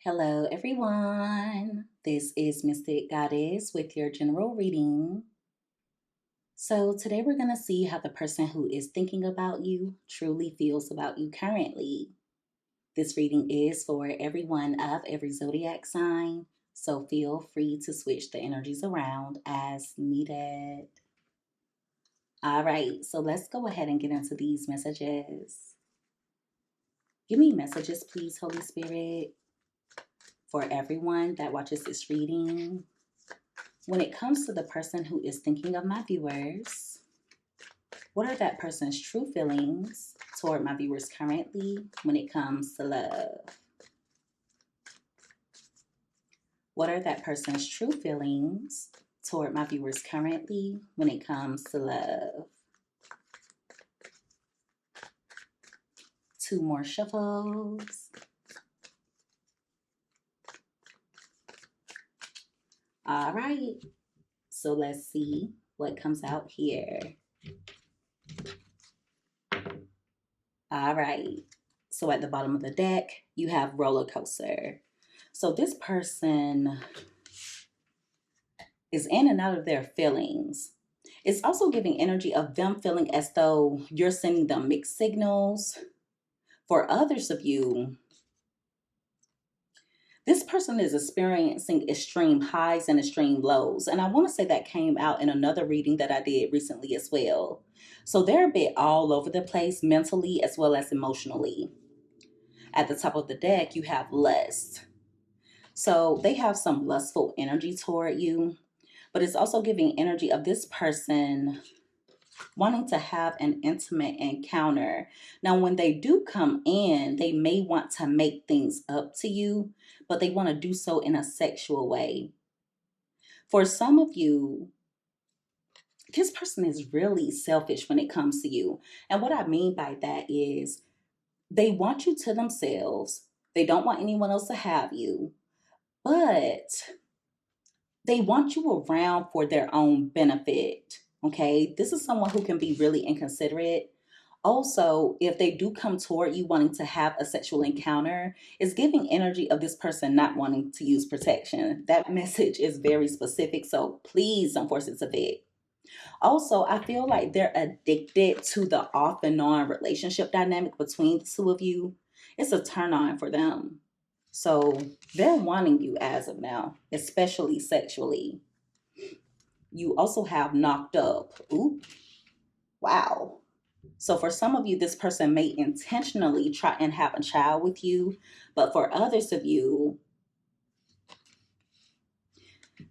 Hello, everyone. This is Mystic Goddess with your general reading. So, today we're going to see how the person who is thinking about you truly feels about you currently. This reading is for everyone of every zodiac sign, so feel free to switch the energies around as needed. All right, so let's go ahead and get into these messages. Give me messages, please, Holy Spirit, for everyone that watches this reading. When it comes to the person who is thinking of my viewers, what are that person's true feelings toward my viewers currently when it comes to love? What are that person's true feelings toward my viewers currently when it comes to love? Two more shuffles. All right, so let's see what comes out here. All right, so at the bottom of the deck, you have roller coaster. So this person is in and out of their feelings. It's also giving energy of them feeling as though you're sending them mixed signals. For others of you, this person is experiencing extreme highs and extreme lows. And I want to say that came out in another reading that I did recently as well. So they're a bit all over the place mentally as well as emotionally. At the top of the deck, you have lust. So they have some lustful energy toward you, but it's also giving energy of this person wanting to have an intimate encounter. Now, when they do come in, they may want to make things up to you, but they want to do so in a sexual way. For some of you, this person is really selfish when it comes to you. And what I mean by that is they want you to themselves. They don't want anyone else to have you, but they want you around for their own benefit. Okay, this is someone who can be really inconsiderate. Also, if they do come toward you wanting to have a sexual encounter, it's giving energy of this person not wanting to use protection. That message is very specific, so please don't force it to fit. Also, I feel like they're addicted to the off and on relationship dynamic between the two of you. It's a turn on for them. So they're wanting you as of now, especially sexually. You also have knocked up. Ooh, wow. So for some of you, this person may intentionally try and have a child with you, but for others of you,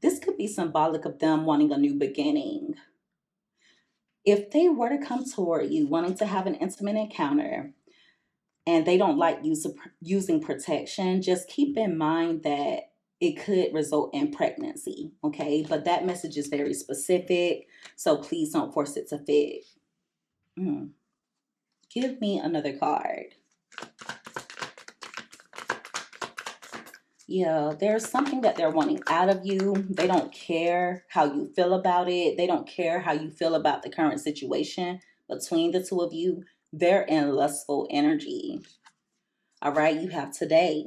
this could be symbolic of them wanting a new beginning. If they were to come toward you wanting to have an intimate encounter and they don't like using protection, just keep in mind that it could result in pregnancy, okay? But that message is very specific, so please don't force it to fit. Give me another card. Yeah, there's something that they're wanting out of you. They don't care how you feel about it. They don't care how you feel about the current situation between the two of you. They're in lustful energy. All right, you have today.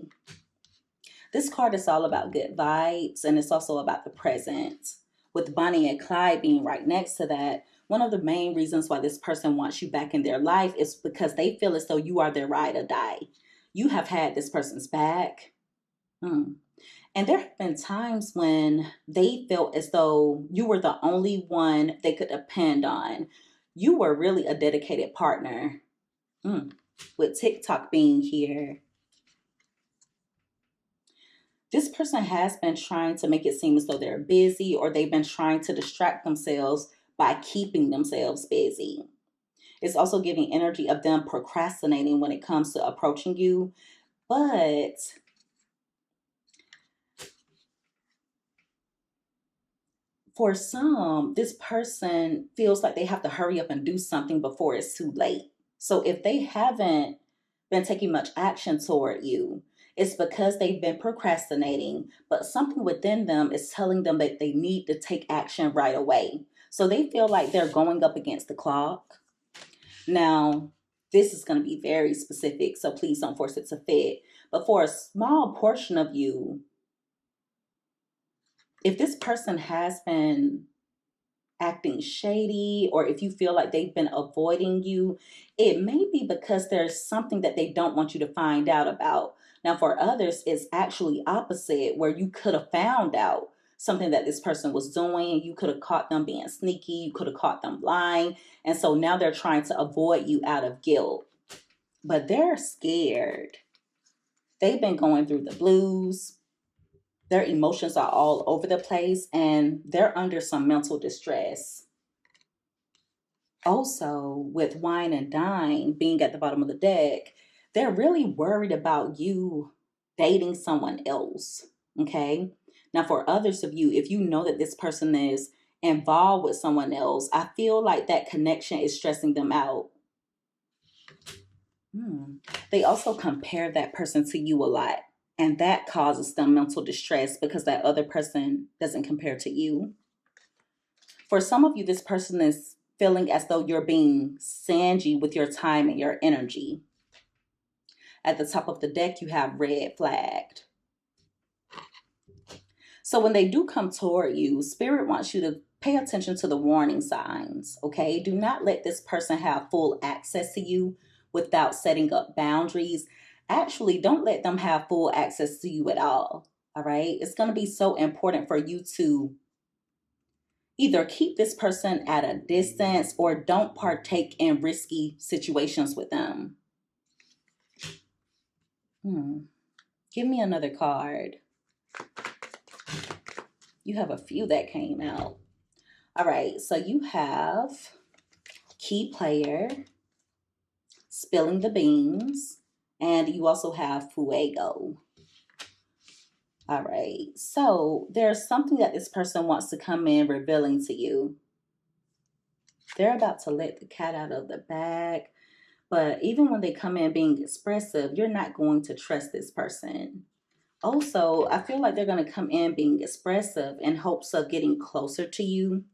This card is all about good vibes, and it's also about the present. With Bonnie and Clyde being right next to that, one of the main reasons why this person wants you back in their life is because they feel as though you are their ride or die. You have had this person's back. And there have been times when they felt as though you were the only one they could depend on. You were really a dedicated partner. With TikTok being here, this person has been trying to make it seem as though they're busy, or they've been trying to distract themselves by keeping themselves busy. It's also giving energy of them procrastinating when it comes to approaching you. But for some, this person feels like they have to hurry up and do something before it's too late. So if they haven't been taking much action toward you, it's because they've been procrastinating, but something within them is telling them that they need to take action right away. So they feel like they're going up against the clock. Now, this is going to be very specific, so please don't force it to fit. But for a small portion of you, if this person has been acting shady, or if you feel like they've been avoiding you, it may be because there's something that they don't want you to find out about. Now, for others, it's actually opposite, where you could have found out something that this person was doing. You could have caught them being sneaky. You could have caught them lying. And so now they're trying to avoid you out of guilt. But they're scared. They've been going through the blues. Their emotions are all over the place, and they're under some mental distress. Also, with wine and dine being at the bottom of the deck, they're really worried about you dating someone else. Okay. Now, for others of you, if you know that this person is involved with someone else, I feel like that connection is stressing them out. They also compare that person to you a lot, and that causes them mental distress because that other person doesn't compare to you. For some of you, this person is feeling as though you're being stingy with your time and your energy. At the top of the deck, you have red flagged. So when they do come toward you, Spirit wants you to pay attention to the warning signs, okay? Do not let this person have full access to you without setting up boundaries. Actually, don't let them have full access to you at all right? It's going to be so important for you to either keep this person at a distance or don't partake in risky situations with them. Give me another card. You have a few that came out. All right, so you have key player, spilling the beans, and you also have fuego. All right, so there's something that this person wants to come in revealing to you. They're about to let the cat out of the bag, but even when they come in being expressive, you're not going to trust this person. Also, I feel like they're going to come in being expressive in hopes of getting closer to you.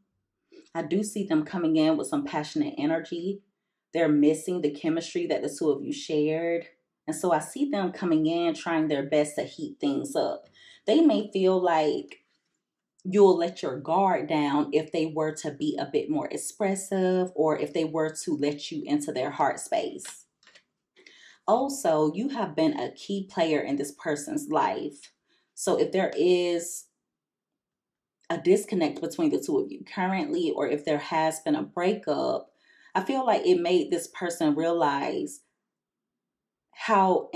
I do see them coming in with some passionate energy. They're missing the chemistry that the two of you shared. And so I see them coming in trying their best to heat things up. They may feel like you'll let your guard down if they were to be a bit more expressive or if they were to let you into their heart space. Also, you have been a key player in this person's life. So if there is a disconnect between the two of you currently, or if there has been a breakup, I feel like it made this person realize how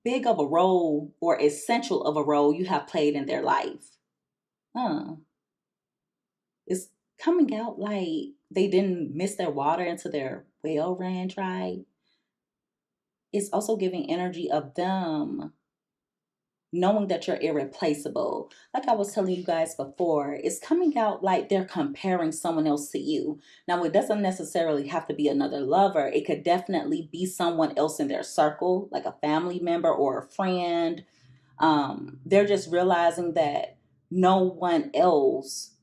big of a role or essential of a role you have played in their life. It's coming out like they didn't miss their water until their well ran dry. It's also giving energy of them knowing that you're irreplaceable. Like I was telling you guys before, it's coming out like they're comparing someone else to you. Now, it doesn't necessarily have to be another lover. It could definitely be someone else in their circle, like a family member or a friend. They're just realizing that no one else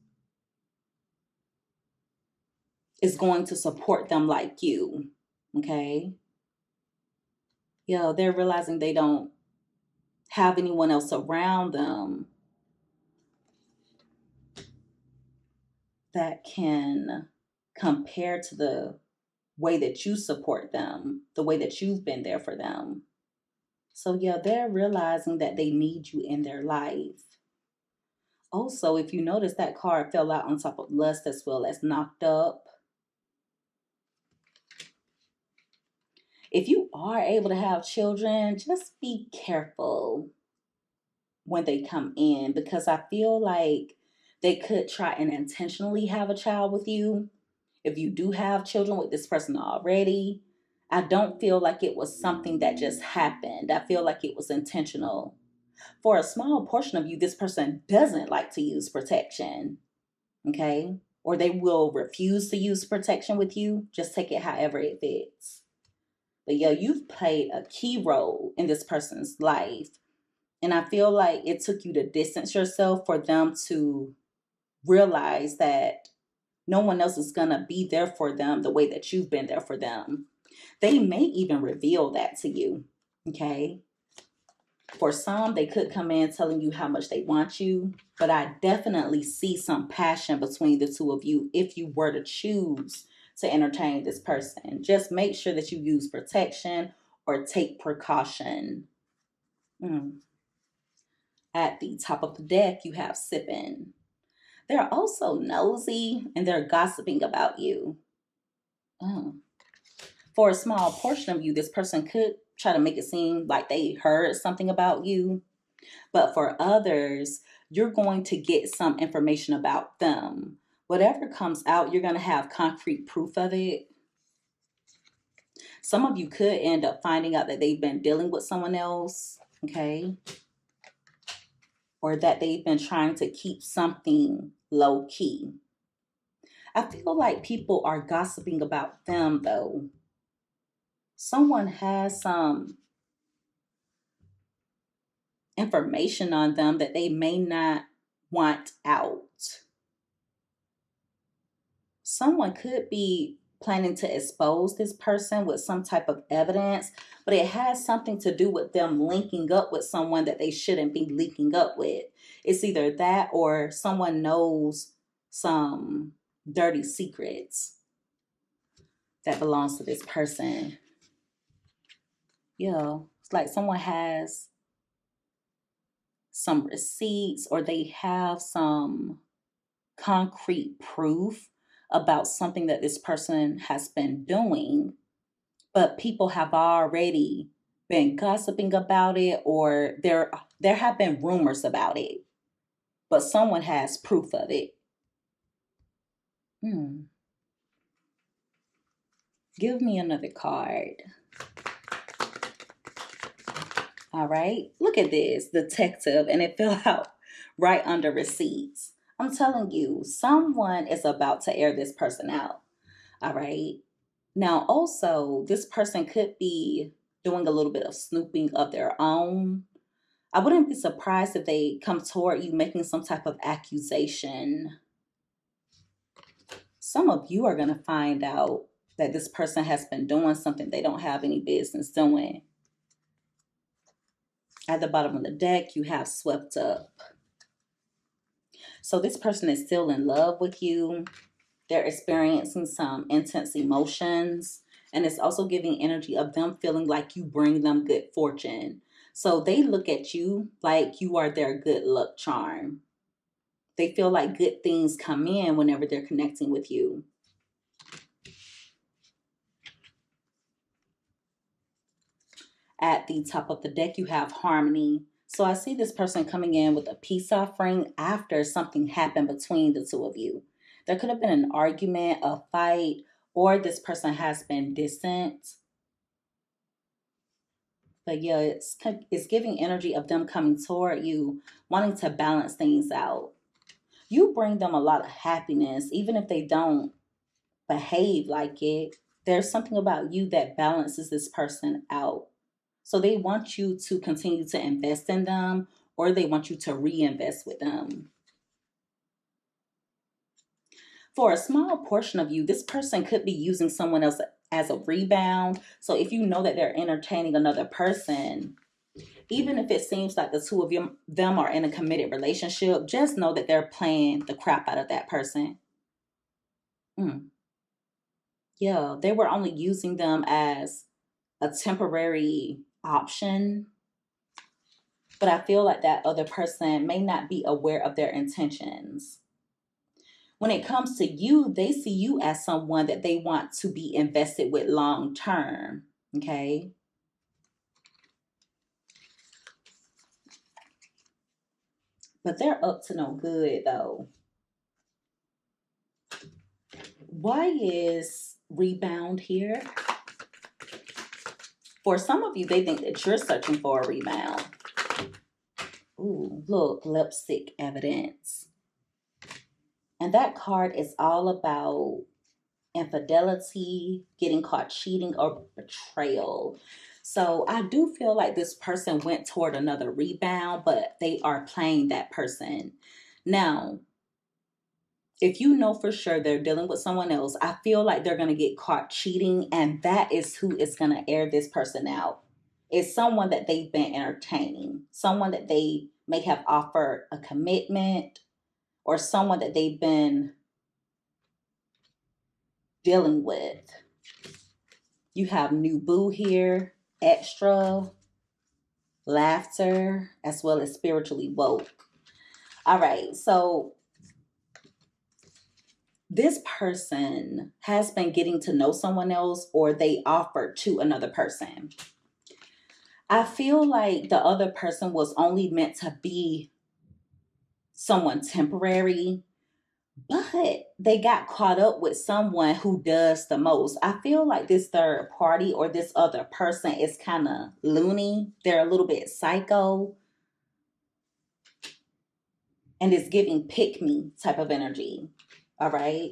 is going to support them like you. Okay? Yeah, they're realizing they don't have anyone else around them that can compare to the way that you support them, the way that you've been there for them. So yeah, they're realizing that they need you in their life. Also, if you notice, that card fell out on top of lust as well as knocked up. If you are able to have children, just be careful when they come in, because I feel like they could try and intentionally have a child with you. If you do have children with this person already, I don't feel like it was something that just happened. I feel like it was intentional. For a small portion of you, this person doesn't like to use protection, okay? Or they will refuse to use protection with you. Just take it however it fits. But yeah, you've played a key role in this person's life. And I feel like it took you to distance yourself for them to realize that no one else is going to be there for them the way that you've been there for them. They may even reveal that to you, okay? For some, they could come in telling you how much they want you, but I definitely see some passion between the two of you if you were to choose to entertain this person. Just make sure that you use protection or take precaution. Mm. At the top of the deck, you have sipping. They're also nosy and they're gossiping about you. Mm. For a small portion of you, this person could try to make it seem like they heard something about you. But for others, you're going to get some information about them. Whatever comes out, you're going to have concrete proof of it. Some of you could end up finding out that they've been dealing with someone else, okay? Or that they've been trying to keep something low key. I feel like people are gossiping about them though. Someone has some information on them that they may not want out. Someone could be planning to expose this person with some type of evidence, but it has something to do with them linking up with someone that they shouldn't be linking up with. It's either that or someone knows some dirty secrets that belongs to this person. Yeah, it's like someone has some receipts or they have some concrete proof about something that this person has been doing, but people have already been gossiping about it, or there have been rumors about it, but someone has proof of it. Hmm. Give me another card. All right, look at this, detective, and it fell out right under receipts. I'm telling you, someone is about to air this person out. All right. Now, also, this person could be doing a little bit of snooping of their own. I wouldn't be surprised if they come toward you making some type of accusation. Some of you are going to find out that this person has been doing something they don't have any business doing. At the bottom of the deck, you have swept up. So this person is still in love with you. They're experiencing some intense emotions. And it's also giving energy of them feeling like you bring them good fortune. So they look at you like you are their good luck charm. They feel like good things come in whenever they're connecting with you. At the top of the deck, you have harmony. So I see this person coming in with a peace offering after something happened between the two of you. There could have been an argument, a fight, or this person has been distant. But yeah, it's giving energy of them coming toward you, wanting to balance things out. You bring them a lot of happiness, even if they don't behave like it. There's something about you that balances this person out. So they want you to continue to invest in them, or they want you to reinvest with them. For a small portion of you, this person could be using someone else as a rebound. So if you know that they're entertaining another person, even if it seems like the two of them are in a committed relationship, just know that they're playing the crap out of that person. Mm. Yeah, they were only using them as a temporary option, but I feel like that other person may not be aware of their intentions. When it comes to you, they see you as someone that they want to be invested with long term. Okay. But they're up to no good though. Why is rebound here? For some of you, they think that you're searching for a rebound. Ooh, look, lipstick evidence. And that card is all about infidelity, getting caught cheating, or betrayal. So I do feel like this person went toward another rebound, but they are playing that person. Now, if you know for sure they're dealing with someone else, I feel like they're going to get caught cheating, and that is who is going to air this person out. It's someone that they've been entertaining, someone that they may have offered a commitment, or someone that they've been dealing with. You have new boo here, extra, laughter, as well as spiritually woke. All right, so this person has been getting to know someone else, or they offered to another person. I feel like the other person was only meant to be someone temporary, but they got caught up with someone who does the most. I feel like this third party or this other person is kind of loony. They're a little bit psycho, and it's giving pick me type of energy. All right.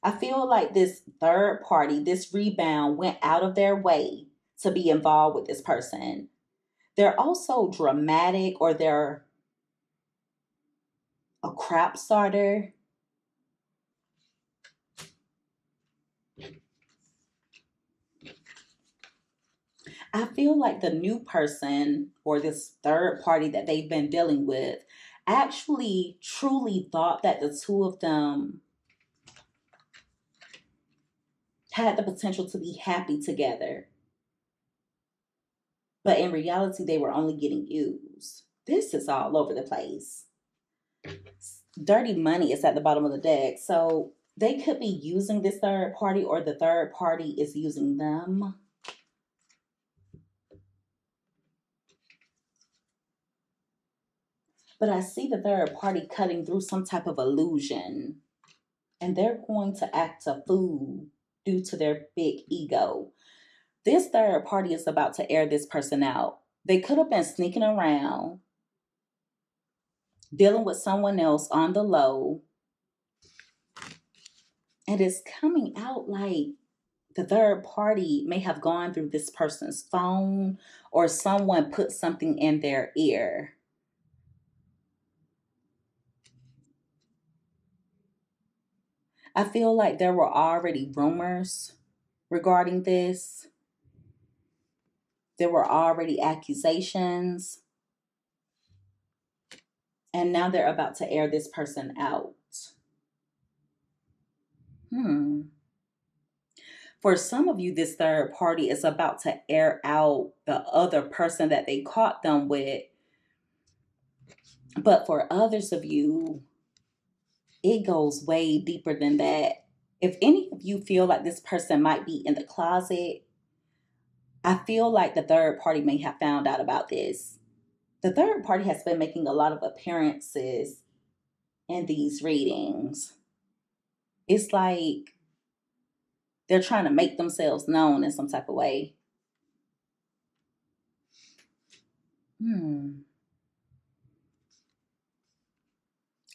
I feel like this third party, this rebound, went out of their way to be involved with this person. They're also dramatic, or they're a crap starter. I feel like the new person or this third party that they've been dealing with actually truly thought that the two of them had the potential to be happy together. But in reality, they were only getting used. This is all over the place. Dirty money is at the bottom of the deck. So they could be using this third party, or the third party is using them. But I see the third party cutting through some type of illusion, and they're going to act a fool due to their big ego. This third party is about to air this person out. They could have been sneaking around, dealing with someone else on the low, and it's coming out like the third party may have gone through this person's phone, or someone put something in their ear. I feel like there were already rumors regarding this. There were already accusations, and now they're about to air this person out. For some of you, this third party is about to air out the other person that they caught them with. But for others of you, it goes way deeper than that. If any of you feel like this person might be in the closet, I feel like the third party may have found out about this. The third party has been making a lot of appearances in these readings. It's like they're trying to make themselves known in some type of way.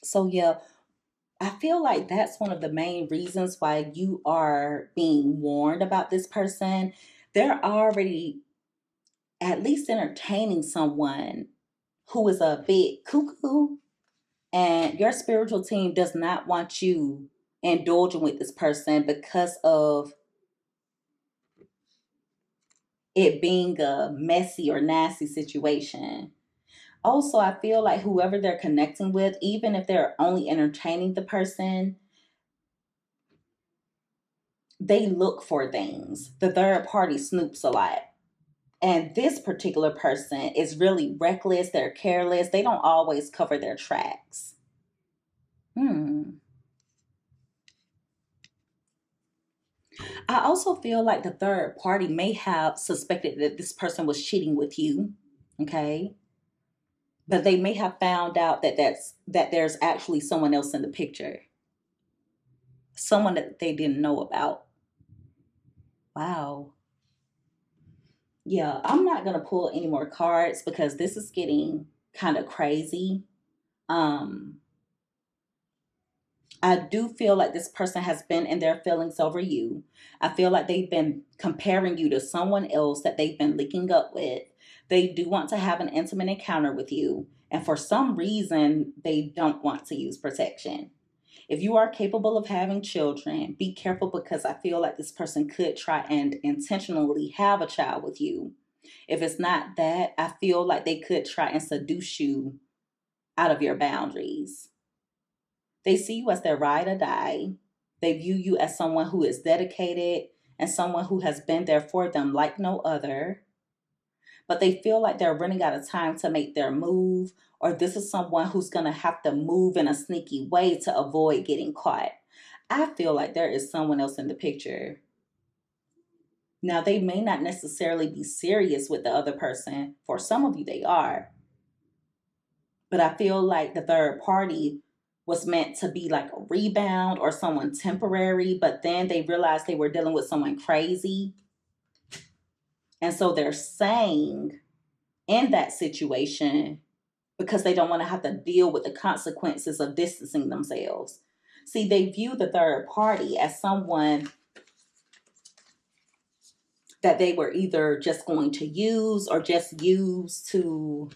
So yeah, I feel like that's one of the main reasons why you are being warned about this person. They're already at least entertaining someone who is a bit cuckoo, and your spiritual team does not want you indulging with this person because of it being a messy or nasty situation. Also, I feel like whoever they're connecting with, even if they're only entertaining the person, they look for things. The third party snoops a lot. And this particular person is really reckless. They're careless. They don't always cover their tracks. I also feel like the third party may have suspected that this person was cheating with you. Okay. But they may have found out that there's actually someone else in the picture. Someone that they didn't know about. Wow. Yeah, I'm not going to pull any more cards because this is getting kind of crazy. Um, I do feel like this person has been in their feelings over you. I feel like they've been comparing you to someone else that they've been linking up with. They do want to have an intimate encounter with you. And for some reason, they don't want to use protection. If you are capable of having children, be careful because I feel like this person could try and intentionally have a child with you. If it's not that, I feel like they could try and seduce you out of your boundaries. They see you as their ride or die. They view you as someone who is dedicated and someone who has been there for them like no other. But they feel like they're running out of time to make their move, or this is someone who's going to have to move in a sneaky way to avoid getting caught. I feel like there is someone else in the picture. Now, they may not necessarily be serious with the other person. For some of you, they are. But I feel like the third party was meant to be like a rebound or someone temporary, but then they realized they were dealing with someone crazy. And so they're saying in that situation because they don't want to have to deal with the consequences of distancing themselves. See, they view the third party as someone that they were either just going to use or just use to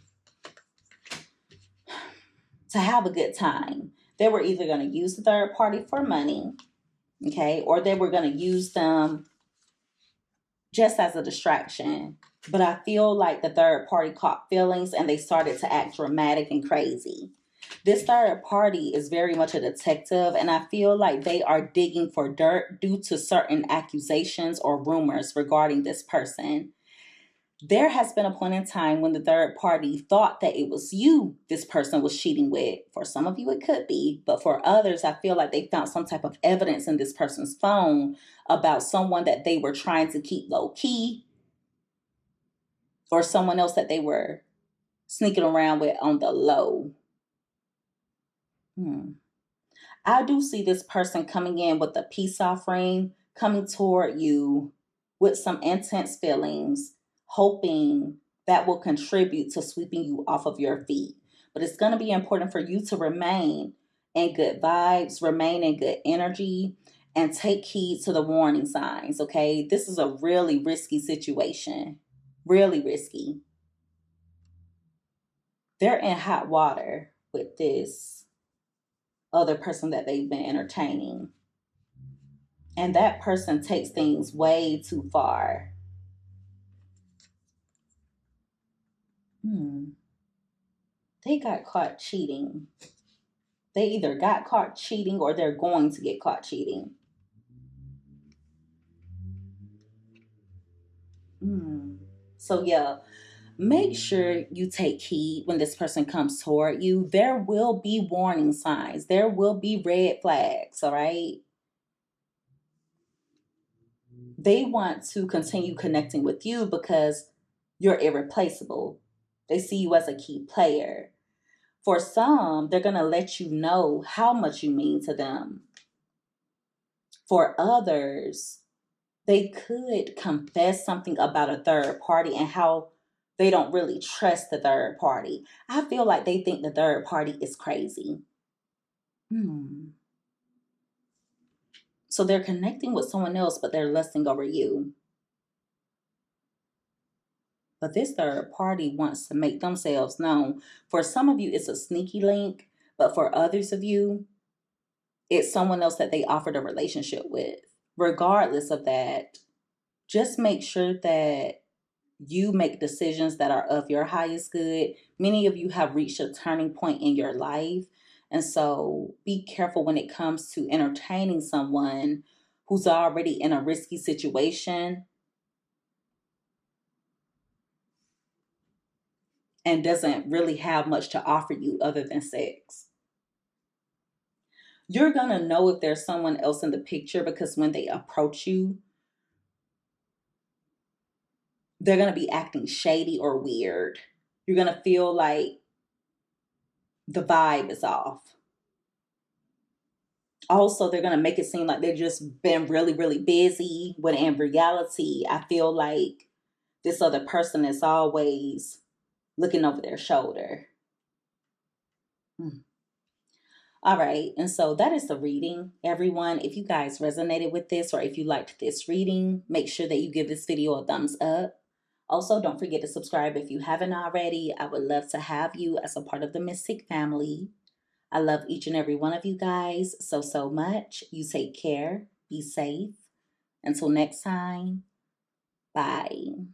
have a good time. They were either going to use the third party for money, okay, or they were going to use them just as a distraction. But I feel like the third party caught feelings and they started to act dramatic and crazy. This third party is very much a detective, and I feel like they are digging for dirt due to certain accusations or rumors regarding this person. There has been a point in time when the third party thought that it was you this person was cheating with. For some of you, it could be, but for others, I feel like they found some type of evidence in this person's phone about someone that they were trying to keep low key or someone else that they were sneaking around with on the low. I do see this person coming in with a peace offering, coming toward you with some intense feelings, hoping that will contribute to sweeping you off of your feet. But it's going to be important for you to remain in good vibes, remain in good energy, and take heed to the warning signs, okay? This is a really risky situation. Really risky. They're in hot water with this other person that they've been entertaining. And that person takes things way too far. They got caught cheating. They either got caught cheating or they're going to get caught cheating. So, yeah, make sure you take heed when this person comes toward you. There will be warning signs, there will be red flags, all right? They want to continue connecting with you because you're irreplaceable. They see you as a key player. For some, they're going to let you know how much you mean to them. For others, they could confess something about a third party and how they don't really trust the third party. I feel like they think the third party is crazy. So they're connecting with someone else, but they're lusting over you. But this third party wants to make themselves known. For some of you, it's a sneaky link, but for others of you, it's someone else that they offered a relationship with. Regardless of that, just make sure that you make decisions that are of your highest good. Many of you have reached a turning point in your life. And so be careful when it comes to entertaining someone who's already in a risky situation and doesn't really have much to offer you other than sex. You're going to know if there's someone else in the picture because when they approach you, they're going to be acting shady or weird. You're going to feel like the vibe is off. Also, they're going to make it seem like they've just been really, really busy, when in reality, I feel like this other person is always looking over their shoulder. All right, and so that is the reading, everyone. If you guys resonated with this or if you liked this reading, make sure that you give this video a thumbs up. Also, don't forget to subscribe if you haven't already. I would love to have you as a part of the Mystic family. I love each and every one of you guys so, so much. You take care. Be safe. Until next time, bye.